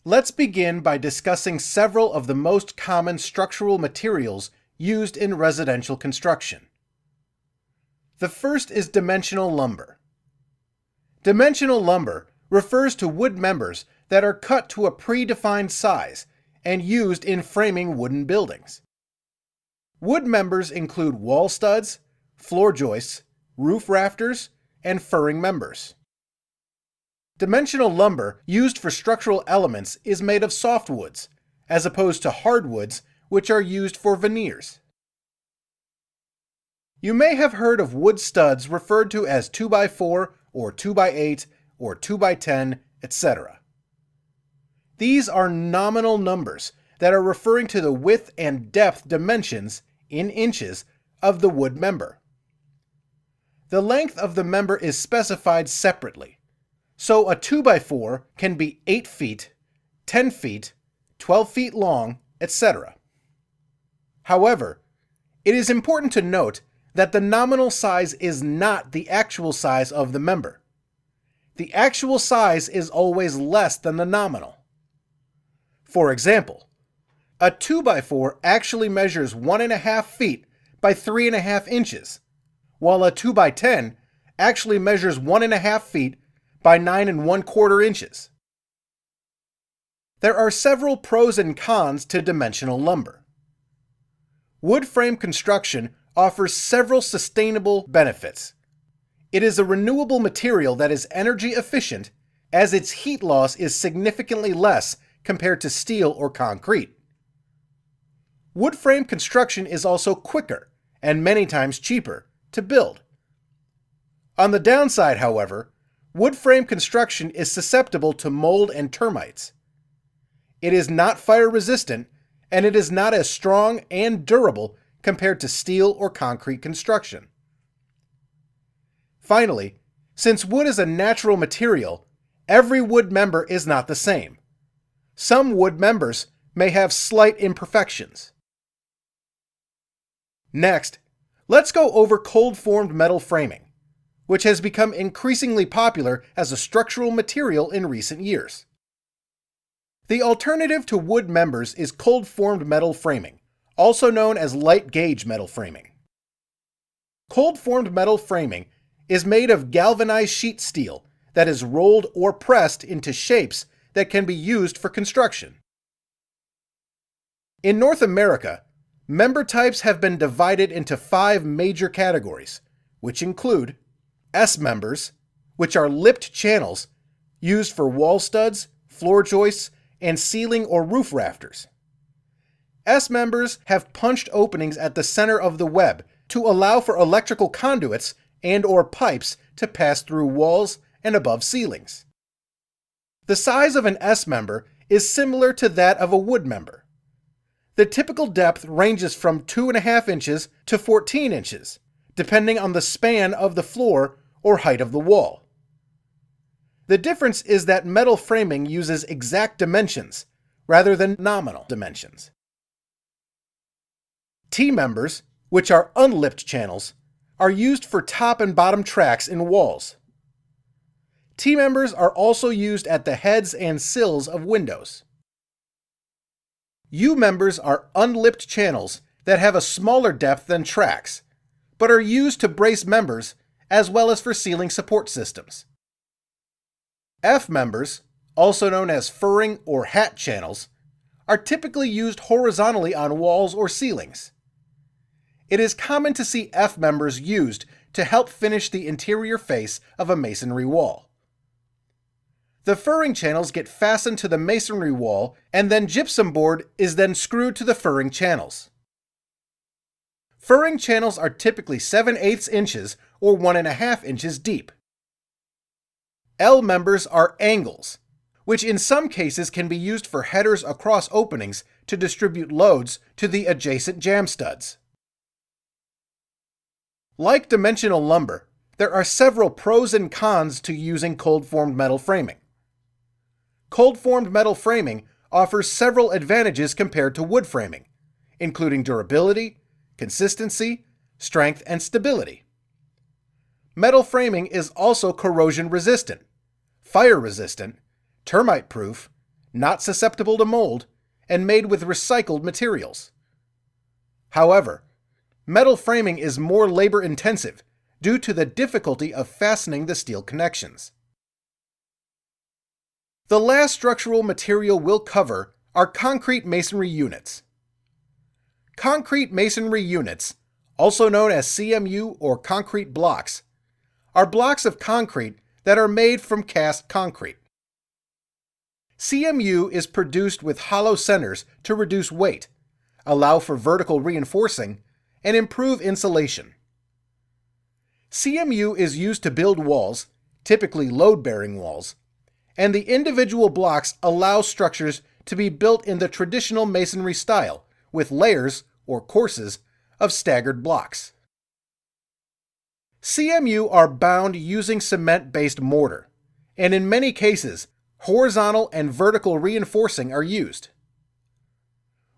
Let's begin by discussing several of the most common structural materials used in residential construction. The first is dimensional lumber. Dimensional lumber refers to wood members that are cut to a predefined size and used in framing wooden buildings. Wood members include wall studs, floor joists, roof rafters, and furring members. Dimensional lumber used for structural elements is made of softwoods, as opposed to hardwoods, which are used for veneers. You may have heard of wood studs referred to as 2x4 or 2x8 or 2x10, etc. These are nominal numbers that are referring to the width and depth dimensions, in inches, of the wood member. The length of the member is specified separately, so a 2x4 can be 8 feet, 10 feet, 12 feet long, etc. However, it is important to note that the nominal size is not the actual size of the member. The actual size is always less than the nominal. For example, a 2x4 actually measures 1.5 feet by 3.5 inches, while a 2x10 actually measures 1.5 feet by 9.25 inches. There are several pros and cons to dimensional lumber. Wood frame construction offers several sustainable benefits. It is a renewable material that is energy efficient, as its heat loss is significantly less compared to steel or concrete. Wood frame construction is also quicker, and many times cheaper, to build. On the downside, however, wood frame construction is susceptible to mold and termites. It is not fire resistant, and it is not as strong and durable compared to steel or concrete construction. Finally, since wood is a natural material, every wood member is not the same. Some wood members may have slight imperfections. Next, let's go over cold-formed metal framing, which has become increasingly popular as a structural material in recent years. The alternative to wood members is cold-formed metal framing, also known as light-gauge metal framing. Cold-formed metal framing is made of galvanized sheet steel that is rolled or pressed into shapes that can be used for construction. In North America, member types have been divided into 5 major categories, which include S-members, which are lipped channels used for wall studs, floor joists, and ceiling or roof rafters. S-members have punched openings at the center of the web to allow for electrical conduits and/or pipes to pass through walls and above ceilings. The size of an S-member is similar to that of a wood member. The typical depth ranges from 2.5 inches to 14 inches, depending on the span of the floor or height of the wall. The difference is that metal framing uses exact dimensions rather than nominal dimensions. T-members, which are unlipped channels, are used for top and bottom tracks in walls. T-members are also used at the heads and sills of windows. U-members are unlipped channels that have a smaller depth than tracks, but are used to brace members as well as for ceiling support systems. F-members, also known as furring or hat channels, are typically used horizontally on walls or ceilings. It is common to see F-members used to help finish the interior face of a masonry wall. The furring channels get fastened to the masonry wall, and then gypsum board is then screwed to the furring channels. Furring channels are typically 7/8 inches or 1.5 inches deep. L-members are angles, which in some cases can be used for headers across openings to distribute loads to the adjacent jam studs. Like dimensional lumber, there are several pros and cons to using cold-formed metal framing. Cold-formed metal framing offers several advantages compared to wood framing, including durability, consistency, strength, and stability. Metal framing is also corrosion resistant, fire resistant, termite proof, not susceptible to mold, and made with recycled materials. However, metal framing is more labor-intensive due to the difficulty of fastening the steel connections. The last structural material we'll cover are concrete masonry units. Concrete masonry units, also known as CMU or concrete blocks, are blocks of concrete that are made from cast concrete. CMU is produced with hollow centers to reduce weight, allow for vertical reinforcing, and improve insulation. CMU is used to build walls, typically load-bearing walls, and the individual blocks allow structures to be built in the traditional masonry style with layers, or courses, of staggered blocks. CMU are bound using cement-based mortar, and in many cases, horizontal and vertical reinforcing are used.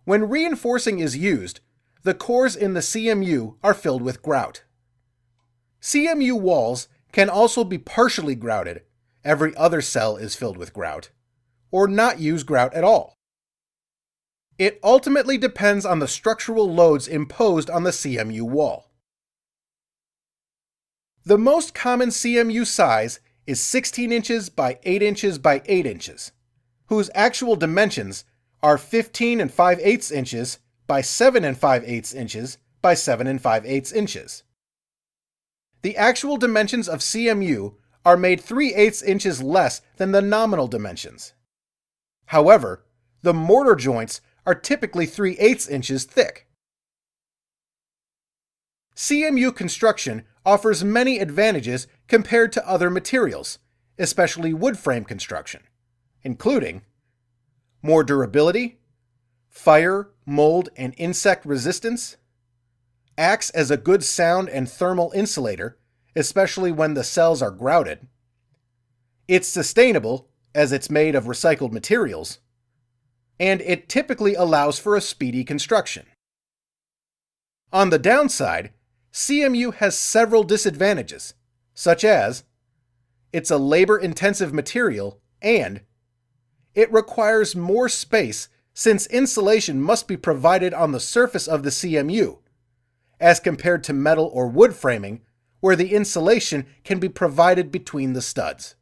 When reinforcing is used, the cores in the CMU are filled with grout. CMU walls can also be partially grouted, every other cell is filled with grout, or not use grout at all. It ultimately depends on the structural loads imposed on the CMU wall. The most common CMU size is 16 inches by 8 inches by 8 inches, whose actual dimensions are 15 5/8 inches by 7 5/8 inches by 7 5/8 inches. The actual dimensions of CMU are made 3/8 inches less than the nominal dimensions. However, the mortar joints are typically 3/8 inches thick. CMU construction offers many advantages compared to other materials, especially wood frame construction, including more durability, fire, mold, and insect resistance, acts as a good sound and thermal insulator, especially when the cells are grouted. It's sustainable, as it's made of recycled materials, and it typically allows for a speedy construction. On the downside, CMU has several disadvantages, such as it's a labor-intensive material and it requires more space since insulation must be provided on the surface of the CMU, as compared to metal or wood framing, where the insulation can be provided between the studs.